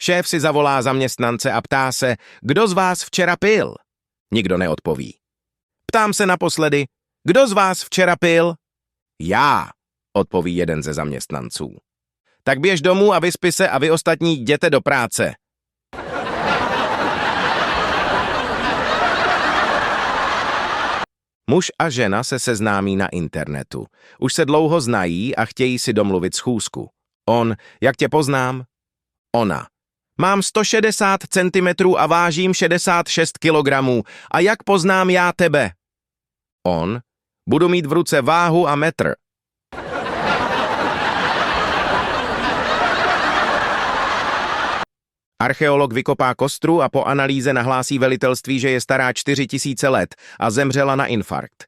Šéf si zavolá zaměstnance a ptá se, kdo z vás včera pil? Nikdo neodpoví. Ptám se naposledy, kdo z vás včera pil? Já, odpoví jeden ze zaměstnanců. Tak běž domů a vyspi se a vy ostatní jděte do práce. Muž a žena se seznámí na internetu. Už se dlouho znají a chtějí si domluvit schůzku. On, jak tě poznám? Ona. Mám 160 cm a vážím 66 kg. A jak poznám já tebe? On. Budu mít v ruce váhu a metr. Archeolog vykopá kostru a po analýze nahlásí velitelství, že je stará 4000 let a zemřela na infarkt.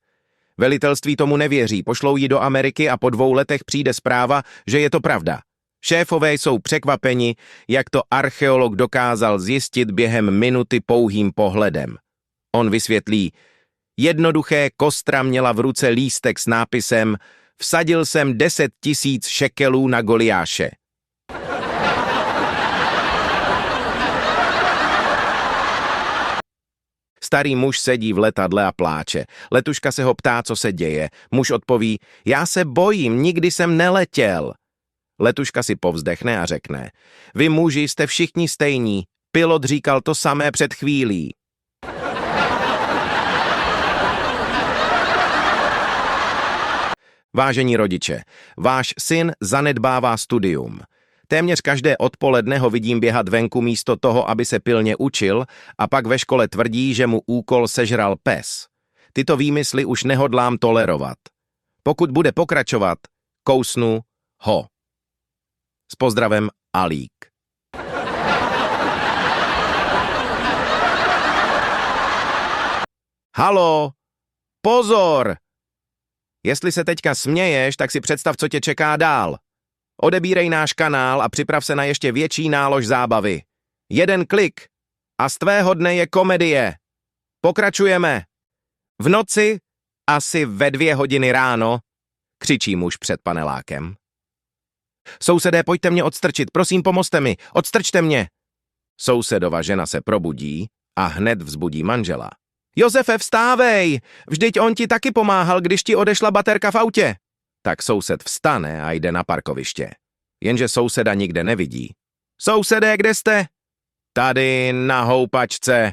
Velitelství tomu nevěří, pošlou ji do Ameriky a po 2 letech přijde zpráva, že je to pravda. Šéfové jsou překvapeni, jak to archeolog dokázal zjistit během minuty pouhým pohledem. On vysvětlí, jednoduché, kostra měla v ruce lístek s nápisem Vsadil jsem 10 000 šekelů na Goliáše. Starý muž sedí v letadle a pláče. Letuška se ho ptá, co se děje. Muž odpoví, já se bojím, nikdy jsem neletěl. Letuška si povzdechne a řekne, vy muži jste všichni stejní, pilot říkal to samé před chvílí. Vážení rodiče, váš syn zanedbává studium. Téměř každé odpoledne ho vidím běhat venku místo toho, aby se pilně učil, a pak ve škole tvrdí, že mu úkol sežral pes. Tyto výmysly už nehodlám tolerovat. Pokud bude pokračovat, kousnu ho. S pozdravem Alík. Halo, pozor! Jestli se teďka směješ, tak si představ, co tě čeká dál. Odebírej náš kanál a připrav se na ještě větší nálož zábavy. 1 klik a z tvého dne je komedie. Pokračujeme. V noci, asi ve 2 hodiny ráno, křičí muž před panelákem. Sousedé, pojďte mě odstrčit, prosím, pomozte mi, odstrčte mě. Sousedova žena se probudí a hned vzbudí manžela. Josefe, vstávej, vždyť on ti taky pomáhal, když ti odešla baterka v autě. Tak soused vstane a jde na parkoviště. Jenže souseda nikde nevidí. Sousedé, kde jste? Tady na houpačce.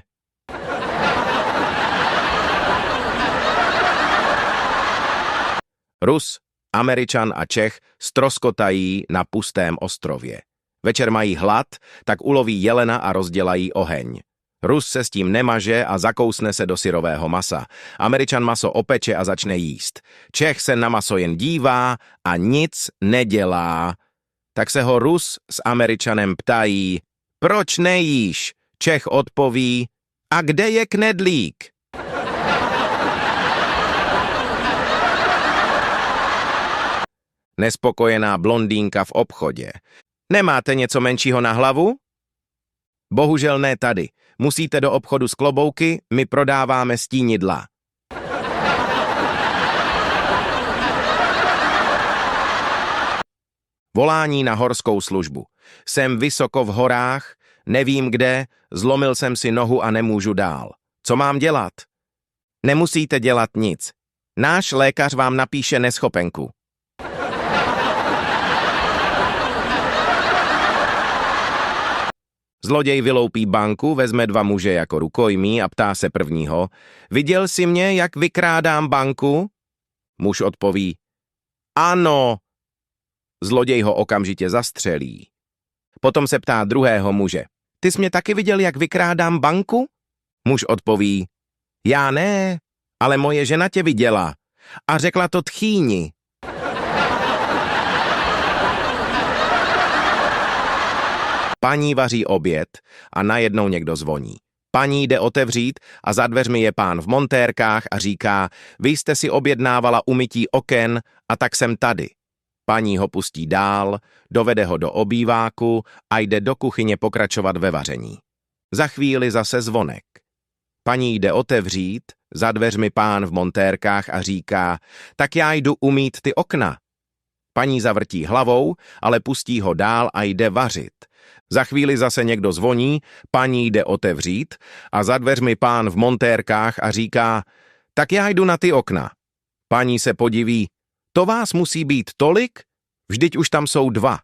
Rus, Američan a Čech ztroskotají na pustém ostrově. Večer mají hlad, tak uloví jelena a rozdělají oheň. Rus se s tím nemaže a zakousne se do syrového masa. Američan maso opeče a začne jíst. Čech se na maso jen dívá a nic nedělá. Tak se ho Rus s Američanem ptají, proč nejíš? Čech odpoví, a kde je knedlík? Nespokojená blondýnka v obchodě. Nemáte něco menšího na hlavu? Bohužel ne tady. Musíte do obchodu s klobouky, my prodáváme stínidla. Volání na horskou službu. Jsem vysoko v horách, nevím kde, zlomil jsem si nohu a nemůžu dál. Co mám dělat? Nemusíte dělat nic. Náš lékař vám napíše neschopenku. Zloděj vyloupí banku, vezme 2 muže jako rukojmí a ptá se prvního, viděl jsi mě, jak vykrádám banku? Muž odpoví, ano. Zloděj ho okamžitě zastřelí. Potom se ptá druhého muže, ty jsi mě taky viděl, jak vykrádám banku? Muž odpoví, já ne, ale moje žena tě viděla a řekla to tchýni. Paní vaří oběd a najednou někdo zvoní. Paní jde otevřít a za dveřmi je pán v montérkách a říká, vy jste si objednávala umytí oken a tak jsem tady. Paní ho pustí dál, dovede ho do obýváku a jde do kuchyně pokračovat ve vaření. Za chvíli zase zvonek. Paní jde otevřít, za dveřmi pán v montérkách a říká, tak já jdu umýt ty okna. Paní zavrtí hlavou, ale pustí ho dál a jde vařit. Za chvíli zase někdo zvoní, paní jde otevřít a za dveřmi pán v montérkách a říká, tak já jdu na ty okna. Paní se podiví, to vás musí být tolik? Vždyť už tam jsou 2.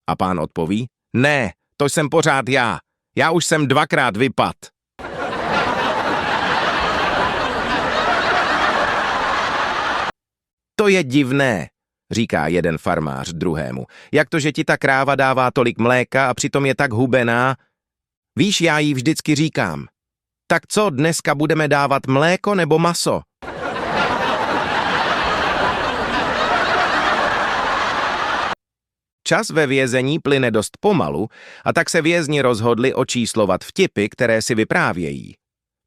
A pán odpoví, ne, to jsem pořád já. Já už jsem 2krát vypad. To je divné, říká jeden farmář druhému. Jak to, že ti ta kráva dává tolik mléka a přitom je tak hubená? Víš, já jí vždycky říkám. Tak co, dneska budeme dávat mléko nebo maso? Čas ve vězení plyne dost pomalu a tak se vězni rozhodli očíslovat vtipy, které si vyprávějí.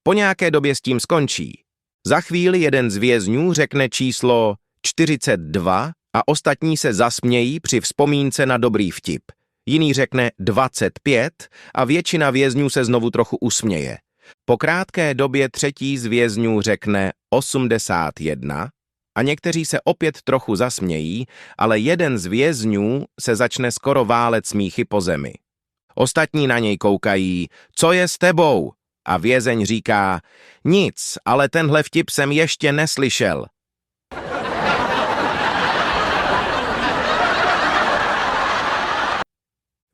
Po nějaké době s tím skončí. Za chvíli jeden z vězňů řekne číslo 42 a ostatní se zasmějí při vzpomínce na dobrý vtip. Jiný řekne 25 a většina vězňů se znovu trochu usměje. Po krátké době třetí z vězňů řekne 81 a někteří se opět trochu zasmějí, ale jeden z vězňů se začne skoro válet smíchy po zemi. Ostatní na něj koukají, co je s tebou? A vězeň říká, nic, ale tenhle vtip jsem ještě neslyšel.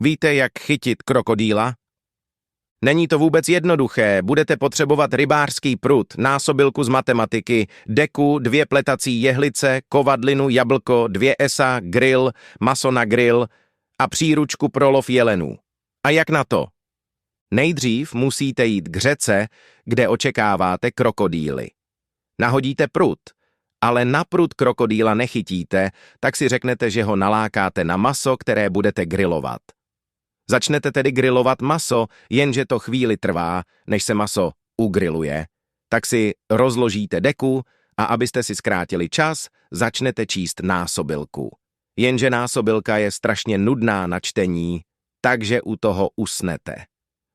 Víte, jak chytit krokodýla? Není to vůbec jednoduché, budete potřebovat rybářský prut, násobilku z matematiky, deku, 2 pletací jehlice, kovadlinu, jablko, 2 esa, grill, maso na grill a příručku pro lov jelenů. A jak na to? Nejdřív musíte jít k řece, kde očekáváte krokodýly. Nahodíte prut, ale na prut krokodýla nechytíte, tak si řeknete, že ho nalákáte na maso, které budete grilovat. Začnete tedy grilovat maso, jenže to chvíli trvá, než se maso ugriluje. Tak si rozložíte deku a abyste si zkrátili čas, začnete číst násobilku. Jenže násobilka je strašně nudná na čtení, takže u toho usnete.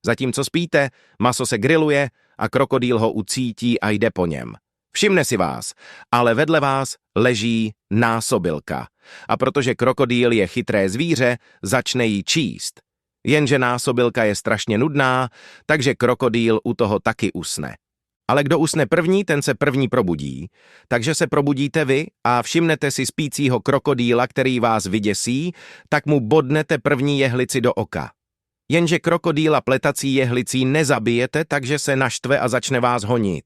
Zatímco spíte, maso se griluje a krokodýl ho ucítí a jde po něm. Všimne si vás, ale vedle vás leží násobilka. A protože krokodýl je chytré zvíře, začne jí číst. Jenže násobilka je strašně nudná, takže krokodýl u toho taky usne. Ale kdo usne první, ten se první probudí, takže se probudíte vy a všimnete si spícího krokodýla, který vás vyděsí, tak mu bodnete první jehlici do oka. Jenže krokodýla pletací jehlicí nezabijete, takže se naštve a začne vás honit.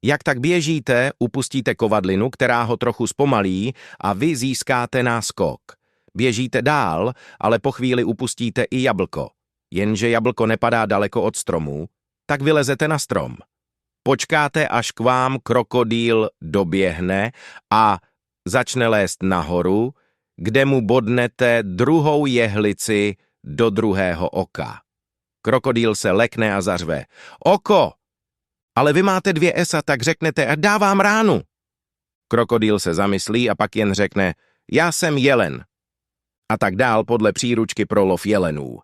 Jak tak běžíte, upustíte kovadlinu, která ho trochu zpomalí a vy získáte náskok. Běžíte dál, ale po chvíli upustíte i jablko. Jenže jablko nepadá daleko od stromu, tak vylezete na strom. Počkáte, až k vám krokodýl doběhne a začne lézt nahoru, kde mu bodnete druhou jehlici do druhého oka. Krokodýl se lekne a zařve. Oko! Ale vy máte 2 esa, tak řeknete a dávám ránu. Krokodýl se zamyslí a pak jen řekne, já jsem jelen. A tak dál podle příručky pro lov jelenů.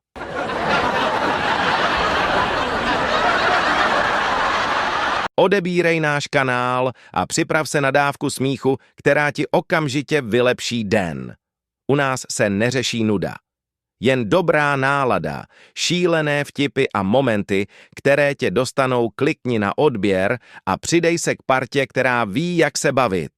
Odebírej náš kanál a připrav se na dávku smíchu, která ti okamžitě vylepší den. U nás se neřeší nuda. Jen dobrá nálada, šílené vtipy a momenty, které tě dostanou, klikni na odběr a přidej se k partě, která ví, jak se bavit.